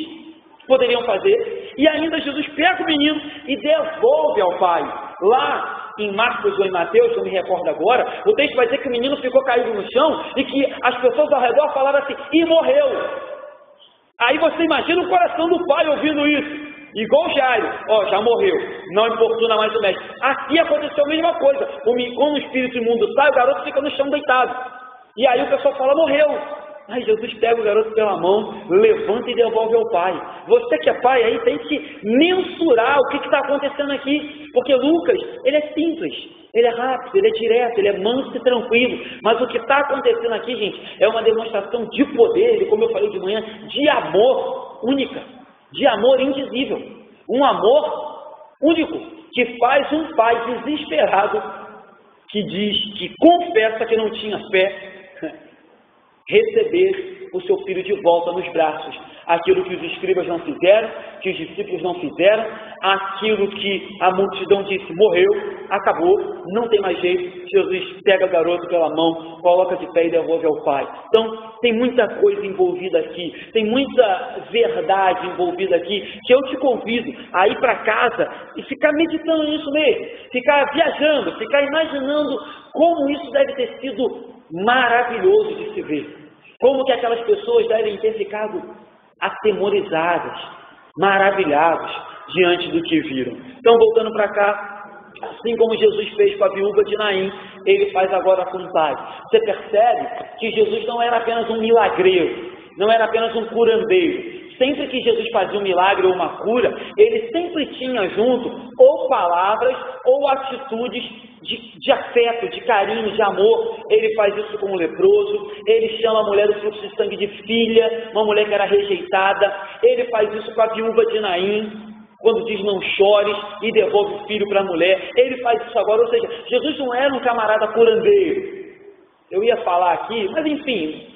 poderiam fazer, e ainda Jesus pega o menino e devolve ao pai. Lá em Marcos ou em Mateus, eu me recordo agora, o texto vai dizer que o menino ficou caído no chão e que as pessoas ao redor falaram assim: e morreu. Aí você imagina o coração do pai ouvindo isso, igual Jairo: já morreu, não importuna mais o médico. Aqui aconteceu a mesma coisa, quando o espírito imundo sai, o garoto fica no chão deitado, e aí o pessoal fala: morreu. Aí Jesus pega o garoto pela mão, levanta e devolve ao pai. Você que é pai aí tem que mensurar o que está acontecendo aqui, porque Lucas, ele é simples, ele é rápido, ele é direto, ele é manso e tranquilo, mas o que está acontecendo aqui, gente, é uma demonstração de poder, e como eu falei de manhã, de amor única, de amor indizível, um amor único, que faz um pai desesperado, que confessa que não tinha fé, receber o seu filho de volta nos braços. aquilo que os escribas não fizeram, que os discípulos não fizeram, aquilo que a multidão disse, morreu, acabou, não tem mais jeito. Jesus pega o garoto pela mão, coloca de pé e devolve ao pai. Então, tem muita coisa envolvida aqui, tem muita verdade envolvida aqui, que eu te convido a ir para casa e ficar meditando nisso mesmo, ficar viajando, ficar imaginando como isso deve ter sido maravilhoso de se ver. Como que aquelas pessoas devem ter ficado atemorizadas, maravilhadas diante do que viram. Então, voltando para cá, assim como Jesus fez com a viúva de Naim, ele faz agora com o pai. Você percebe que Jesus não era apenas um milagreiro, não era apenas um curandeiro. Sempre que Jesus fazia um milagre ou uma cura, ele sempre tinha junto ou palavras ou atitudes de afeto, de carinho, de amor. Ele faz isso com o leproso, ele chama a mulher do fluxo de sangue de filha, uma mulher que era rejeitada. Ele faz isso com a viúva de Naim, quando diz não chores e devolve o filho para a mulher. Ele faz isso agora, ou seja, Jesus não era um camarada curandeiro. Eu ia falar aqui, mas enfim,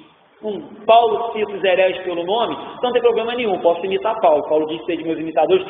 Paulo cita os hereges pelo nome, não tem problema nenhum, posso imitar Paulo. Paulo disse ser de meus imitadores.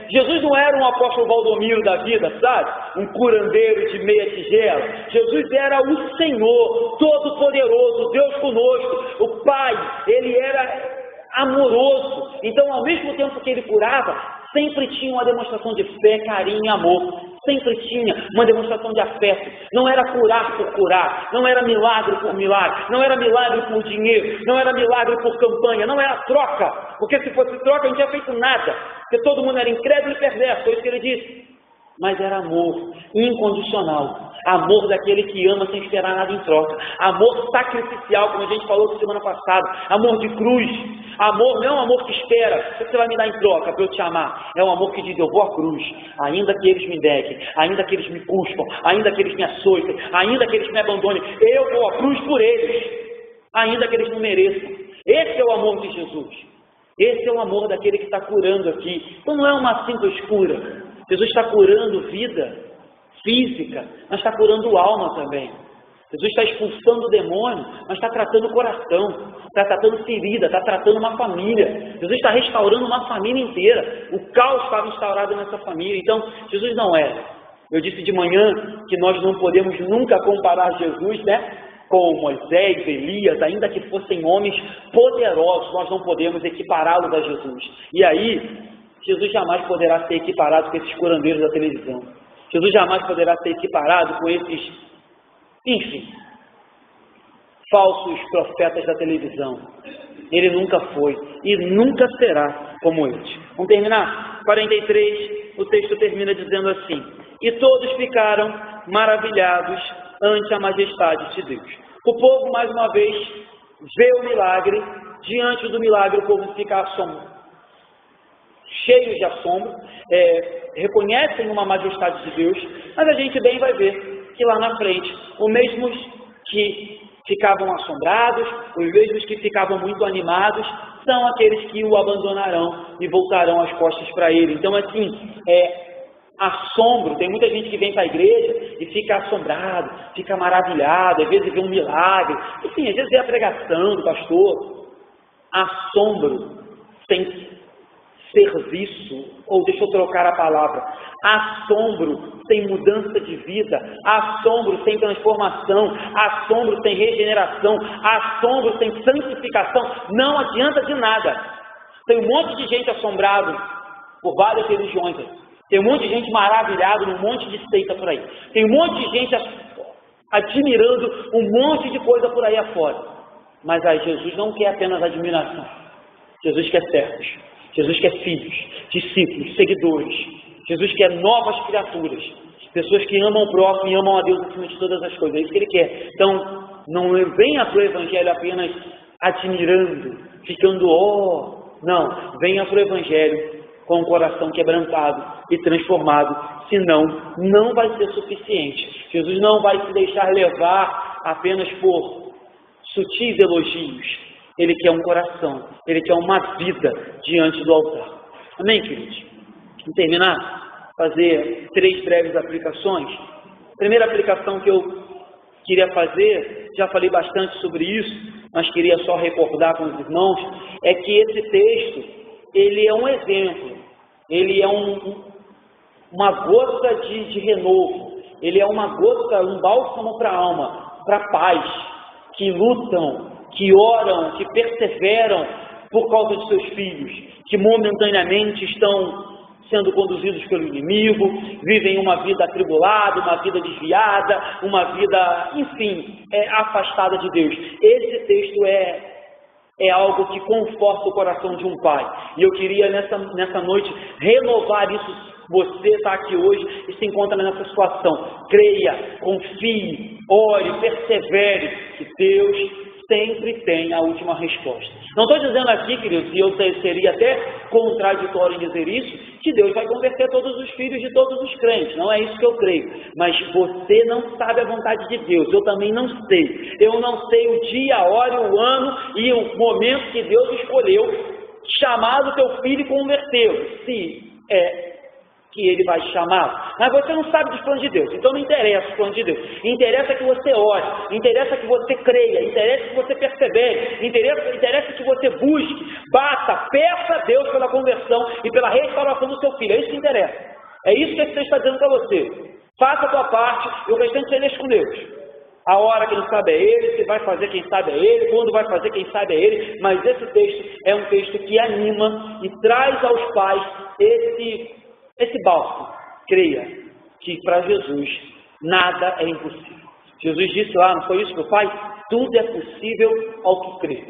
Jesus não era um apóstolo Valdomiro da vida, sabe? Um curandeiro de meia tigela. Jesus era o Senhor, Todo-Poderoso, Deus conosco, o Pai. Ele era amoroso. Então, ao mesmo tempo que ele curava, sempre tinha uma demonstração de fé, carinho e amor. Sempre tinha uma demonstração de afeto. Não era curar por curar, não era milagre por milagre, não era milagre por dinheiro, não era milagre por campanha, não era troca, porque se fosse troca não tinha feito nada, porque todo mundo era incrédulo e perverso, foi isso que ele disse. Mas era amor incondicional, amor daquele que ama sem esperar nada em troca, amor sacrificial, como a gente falou na semana passada, amor de cruz. Amor não é um amor que espera, o que você vai me dar em troca para eu te amar? É um amor que diz, eu vou à cruz, ainda que eles me neguem, ainda que eles me cuspam, ainda que eles me açoitem, ainda que eles me abandonem, eu vou à cruz por eles, ainda que eles não mereçam. Esse é o amor de Jesus, esse é o amor daquele que está curando aqui. Então não é uma simples cura. Jesus está curando vida física, mas está curando alma também. Jesus está expulsando o demônio, mas está tratando o coração, está tratando ferida, está tratando uma família. Jesus está restaurando uma família inteira. O caos estava instaurado nessa família. Então, Jesus não é. Eu disse de manhã que nós não podemos nunca comparar Jesus, com Moisés, Elias, ainda que fossem homens poderosos, nós não podemos equipará-los a Jesus. E aí, Jesus jamais poderá ser equiparado com esses curandeiros da televisão. Jesus jamais poderá ser equiparado com esses, enfim, falsos profetas da televisão. Ele nunca foi e nunca será como eles. Vamos terminar? 43, o texto termina dizendo assim: e todos ficaram maravilhados ante a majestade de Deus. O povo, mais uma vez, vê o milagre. Diante do milagre, o povo fica assombrado, cheios de assombro, reconhecem uma majestade de Deus, mas a gente bem vai ver que lá na frente, os mesmos que ficavam assombrados, os mesmos que ficavam muito animados, são aqueles que o abandonarão e voltarão as costas para ele. Então, assim, assombro, tem muita gente que vem para a igreja e fica assombrado, fica maravilhado, às vezes vê um milagre, enfim, às vezes vê a pregação do pastor. Assombro sem serviço, ou deixa eu trocar a palavra, assombro sem mudança de vida, assombro sem transformação, assombro sem regeneração, assombro sem santificação, não adianta de nada. Tem um monte de gente assombrado por várias religiões, tem um monte de gente maravilhado num monte de seita por aí, tem um monte de gente admirando um monte de coisa por aí afora, mas aí Jesus não quer apenas admiração, Jesus quer servos. Jesus quer filhos, discípulos, seguidores. Jesus quer novas criaturas, pessoas que amam o próximo e amam a Deus acima de todas as coisas. É isso que Ele quer. Então, não venha para o Evangelho apenas admirando, ficando não, venha para o Evangelho com o coração quebrantado e transformado, senão não vai ser suficiente. Jesus não vai se deixar levar apenas por sutis elogios. Ele quer um coração, Ele quer uma vida diante do altar. Amém, queridos? Vamos terminar? Fazer 3 breves aplicações. A primeira aplicação que eu queria fazer, já falei bastante sobre isso, mas queria só recordar com os irmãos, é que esse texto, ele é um exemplo, ele é uma gota de renovo, ele é uma gota, um bálsamo para a alma, para pais que lutam, que oram, que perseveram por causa de seus filhos, que momentaneamente estão sendo conduzidos pelo inimigo, vivem uma vida atribulada, uma vida desviada, uma vida, enfim, afastada de Deus. Esse texto é algo que conforta o coração de um pai. E eu queria nessa noite renovar isso. Você está aqui hoje e se encontra nessa situação. Creia, confie, ore, persevere, que Deus sempre tem a última resposta. Não estou dizendo aqui, queridos, e eu seria até contraditório em dizer isso, que Deus vai converter todos os filhos de todos os crentes. Não é isso que eu creio. Mas você não sabe a vontade de Deus. Eu também não sei. Eu não sei o dia, a hora, o ano e o momento que Deus escolheu chamar o teu filho e convertê-lo. Se que ele vai chamar, mas você não sabe dos planos de Deus, então não interessa os planos de Deus, interessa que você ore, interessa que você creia, interessa que você persevere, interessa que você busque, bata, peça a Deus pela conversão e pela restauração do seu filho, é isso que interessa, é isso que esse texto está dizendo para você. Faça a tua parte e o restante você deixa com Deus. A hora quem sabe é Ele, se vai fazer quem sabe é Ele, quando vai fazer quem sabe é Ele, mas esse texto é um texto que anima e traz aos pais esse bálsamo. Creia que para Jesus nada é impossível. Jesus disse lá, não foi isso, meu Pai? Tudo é possível ao que crê.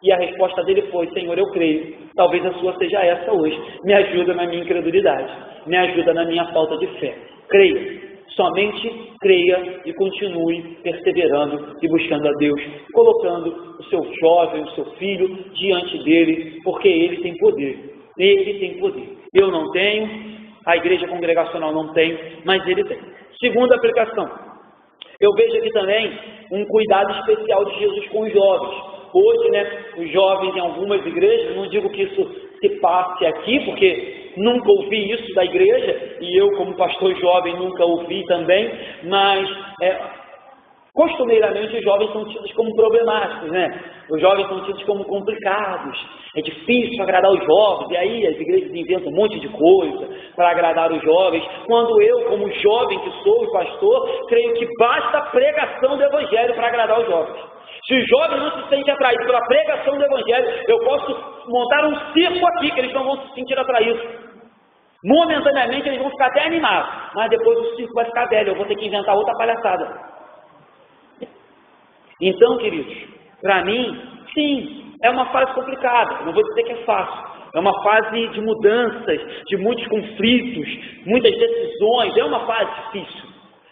E a resposta dele foi, Senhor, eu creio. Talvez a sua seja essa hoje. Me ajuda na minha incredulidade. Me ajuda na minha falta de fé. Creia. Somente creia e continue perseverando e buscando a Deus, colocando o seu jovem, o seu filho diante dele, porque ele tem poder. Ele tem poder. Eu não tenho. A igreja congregacional não tem, mas ele tem. Segunda aplicação. Eu vejo aqui também um cuidado especial de Jesus com os jovens. Hoje, os jovens em algumas igrejas, não digo que isso se passe aqui, porque nunca ouvi isso da igreja, e eu como pastor jovem nunca ouvi também, mas costumeiramente os jovens são tidos como problemáticos, Os jovens são tidos como complicados, é difícil agradar os jovens, e aí as igrejas inventam um monte de coisa para agradar os jovens, quando eu, como jovem que sou e pastor, creio que basta a pregação do evangelho para agradar os jovens. Se os jovens não se sentem atraídos pela pregação do evangelho, eu posso montar um circo aqui que eles não vão se sentir atraídos. Momentaneamente eles vão ficar até animados, mas depois o circo vai ficar velho, eu vou ter que inventar outra palhaçada. Então, queridos, para mim, sim, é uma fase complicada, não vou dizer que é fácil, é uma fase de mudanças, de muitos conflitos, muitas decisões, é uma fase difícil,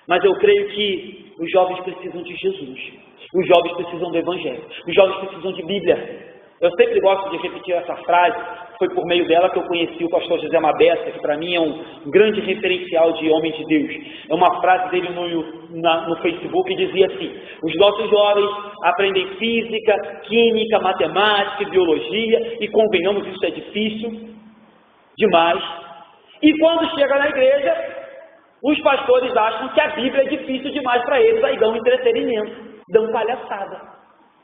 mas eu creio que os jovens precisam de Jesus, os jovens precisam do Evangelho, os jovens precisam de Bíblia. Eu sempre gosto de repetir essa frase, foi por meio dela que eu conheci o pastor José Mabessa, que para mim é um grande referencial de homem de Deus. É uma frase dele no Facebook que dizia assim: os nossos jovens aprendem física, química, matemática, biologia, e convenhamos, isso é difícil demais. E quando chega na igreja, os pastores acham que a Bíblia é difícil demais para eles, aí dão entretenimento, dão palhaçada.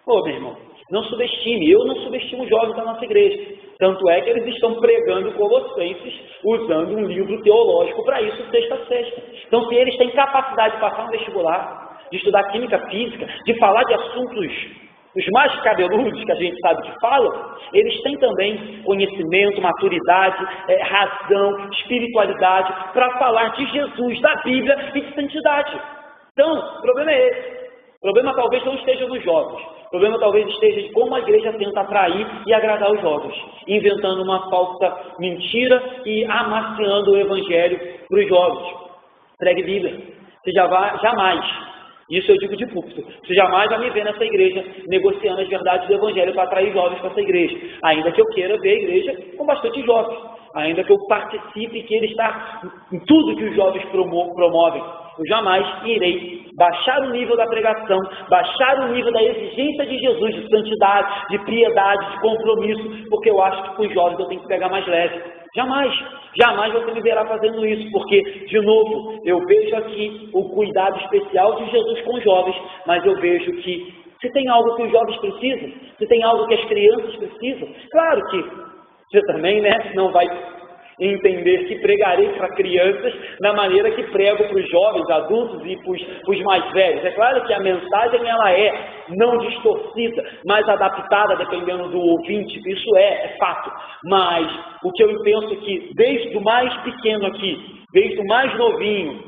Ô, meu irmão, não subestime, eu não subestimo os jovens da nossa igreja. Tanto é que eles estão pregando Colossenses, usando um livro teológico para isso, sexta a sexta. Então, se eles têm capacidade de passar no vestibular, de estudar química física, de falar de assuntos os mais cabeludos que a gente sabe que falam, eles têm também conhecimento, maturidade, razão, espiritualidade para falar de Jesus, da Bíblia e de santidade. Então, o problema é esse. O problema talvez não esteja nos jovens. O problema talvez esteja de como a igreja tenta atrair e agradar os jovens, inventando uma falsa mentira e amaciando o evangelho para os jovens. Pregue Bíblia. Você jamais, isso eu digo de púlpito, você jamais vai me ver nessa igreja negociando as verdades do evangelho para atrair jovens para essa igreja. Ainda que eu queira ver a igreja com bastante jovens. Ainda que eu participe e queira estar em tudo que os jovens promovem. Eu jamais irei baixar o nível da pregação, baixar o nível da exigência de Jesus, de santidade, de piedade, de compromisso, porque eu acho que com os jovens eu tenho que pegar mais leve. Jamais, jamais você me verá fazendo isso, porque, de novo, eu vejo aqui o cuidado especial de Jesus com os jovens, mas eu vejo que Se tem algo que os jovens precisam, se tem algo que as crianças precisam, claro que você também, né, não vai entender que pregarei para crianças da maneira que prego para os jovens, adultos e para os mais velhos. É claro que a mensagem ela é não distorcida, mas adaptada dependendo do ouvinte, isso é fato. Mas o que eu penso é que desde o mais pequeno aqui, desde o mais novinho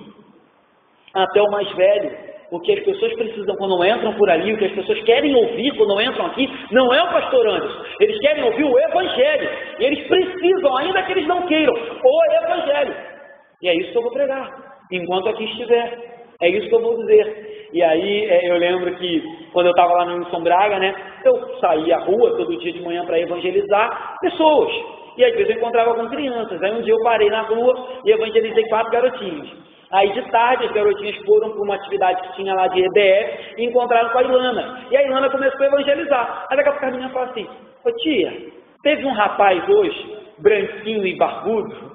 até o mais velho, o que as pessoas precisam quando entram por ali, o que as pessoas querem ouvir quando entram aqui, não é o pastor Anderson. Eles querem ouvir o Evangelho. E eles precisam, ainda que eles não queiram, o Evangelho. E é isso que eu vou pregar, enquanto aqui estiver. É isso que eu vou dizer. E aí eu lembro que quando eu estava lá no Wilson Braga, né, eu saía à rua todo dia de manhã para evangelizar pessoas. E às vezes eu encontrava com crianças. Aí um dia eu parei na rua e evangelizei 4 garotinhos. Aí de tarde as garotinhas foram para uma atividade que tinha lá de EBF e encontraram com a Ilana. E a Ilana começou a evangelizar. Aí daqui a pouco a menina falou assim: ô tia, teve um rapaz hoje, branquinho e barbudo,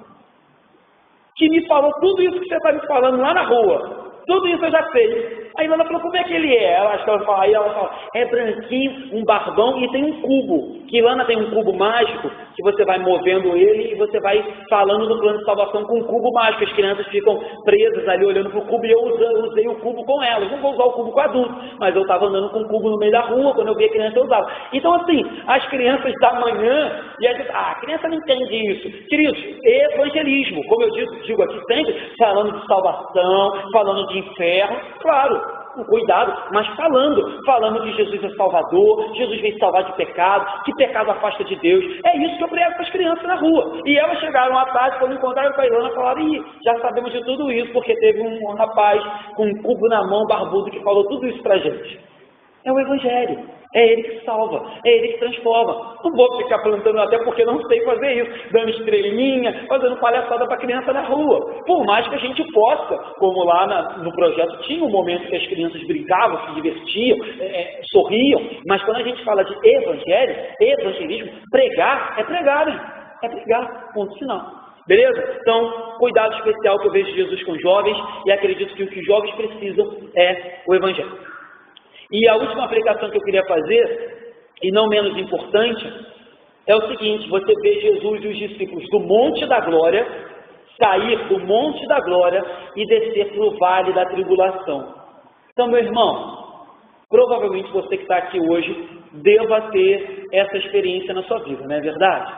que me falou tudo isso que você está me falando lá na rua. Tudo isso eu já sei. A Ilana falou: como é que ele é? Aí ela fala: é branquinho, um barbão e tem um cubo. Que Ilana tem um cubo mágico que você vai movendo ele e você vai falando do plano de salvação com um cubo mágico. As crianças ficam presas ali olhando para o cubo e eu usei o cubo com elas. Não vou usar o cubo com adulto, mas eu estava andando com o cubo no meio da rua, quando eu vi a criança eu usava. Então assim, as crianças da manhã, e a gente, a criança não entende isso. Queridos, evangelismo, como eu digo aqui sempre, falando de salvação, falando de inferno, claro, com cuidado, mas falando que Jesus é Salvador, Jesus veio salvar de pecado, que pecado afasta de Deus. É isso que eu prego para as crianças na rua. E elas chegaram à tarde, quando encontraram com a Ilana, falaram: ih, já sabemos de tudo isso, porque teve um rapaz com um cubo na mão, barbudo, que falou tudo isso para a gente. É o Evangelho. É Ele que salva, é Ele que transforma. Não vou ficar plantando, até porque não sei fazer isso, dando estrelinha, fazendo palhaçada para a criança na rua. Por mais que a gente possa, como lá no projeto tinha um momento que as crianças brincavam, se divertiam, sorriam, mas quando a gente fala de evangelho, evangelismo, pregar, é pregar, né? É pregar, ponto final. Beleza? Então, cuidado especial que eu vejo de Jesus com os jovens, e acredito que o que os jovens precisam é o Evangelho. E a última aplicação que eu queria fazer, e não menos importante, é o seguinte: você vê Jesus e os discípulos do Monte da Glória, sair do Monte da Glória e descer para o Vale da Tribulação. Então, meu irmão, provavelmente você que está aqui hoje deva ter essa experiência na sua vida, não é verdade?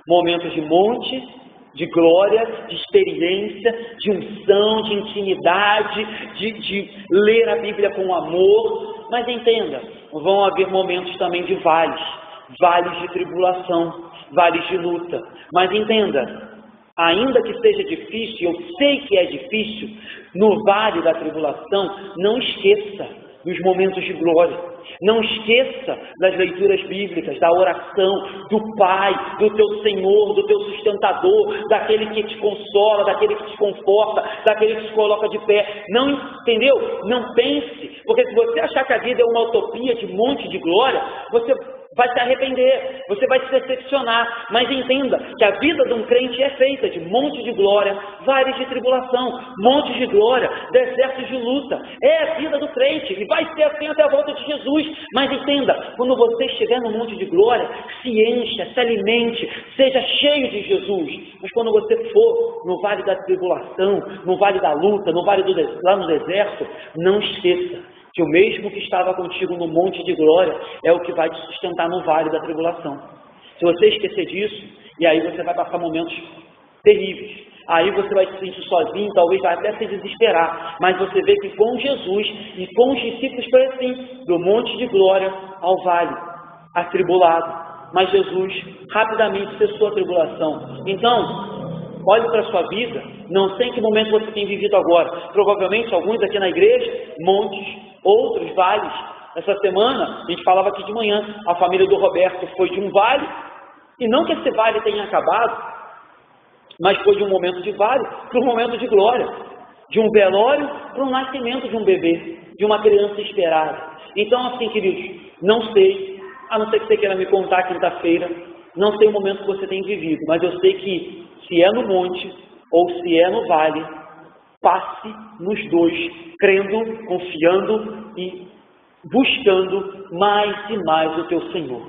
Momentos de monte, de glória, de experiência, de unção, de intimidade, de ler a Bíblia com amor. Mas entenda, vão haver momentos também de vales de tribulação, vales de luta. Mas entenda, ainda que seja difícil, eu sei que é difícil, no vale da tribulação, não esqueça dos momentos de glória. Não esqueça das leituras bíblicas, da oração, do Pai, do teu Senhor, do teu sustentador, daquele que te consola, daquele que te conforta, daquele que te coloca de pé. Não, entendeu? Não pense, porque se você achar que a vida é uma utopia de monte de glória, você vai se arrepender, você vai se decepcionar. Mas entenda que a vida de um crente é feita de monte de glória, vales de tribulação, montes de glória, desertos de luta. É a vida do crente e vai ser assim até a volta de Jesus. Mas entenda, quando você estiver no monte de glória, se encha, se alimente, seja cheio de Jesus. Mas quando você for no vale da tribulação, no vale da luta, no vale lá no deserto, não esqueça que o mesmo que estava contigo no monte de glória é o que vai te sustentar no vale da tribulação. Se você esquecer disso, e aí você vai passar momentos terríveis. Aí você vai se sentir sozinho, talvez vai até se desesperar. Mas você vê que com Jesus e com os discípulos foi assim, do monte de glória ao vale, atribulado. Mas Jesus rapidamente cessou a tribulação. Então, olhe para a sua vida, não sei em que momento você tem vivido agora. Provavelmente alguns aqui na igreja, montes, outros vales. Essa semana, a gente falava aqui de manhã, a família do Roberto foi de um vale, e não que esse vale tenha acabado, mas foi de um momento de vale para um momento de glória, de um velório para um nascimento de um bebê, de uma criança esperada. Então, assim, queridos, não sei, a não ser que você queira me contar quinta-feira, não sei o momento que você tem vivido, mas eu sei que se é no monte ou se é no vale, passe nos dois, crendo, confiando e buscando mais e mais o teu Senhor,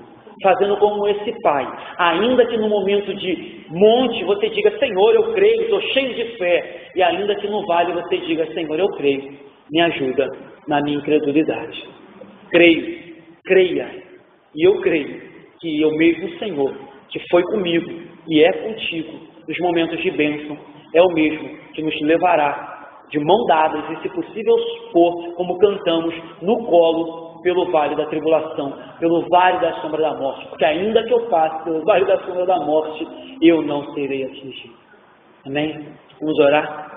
fazendo como esse pai, ainda que no momento de monte você diga, Senhor, eu creio, estou cheio de fé, e ainda que no vale você diga, Senhor, eu creio, me ajuda na minha incredulidade. Creio, creia, e eu creio que o mesmo Senhor que foi comigo e é contigo nos momentos de bênção, é o mesmo que nos levará de mão dadas e, se possível, pôr, como cantamos, no colo pelo vale da tribulação, pelo vale da sombra da morte, porque ainda que eu passe pelo vale da sombra da morte, eu não serei atingido. Amém? Vamos orar?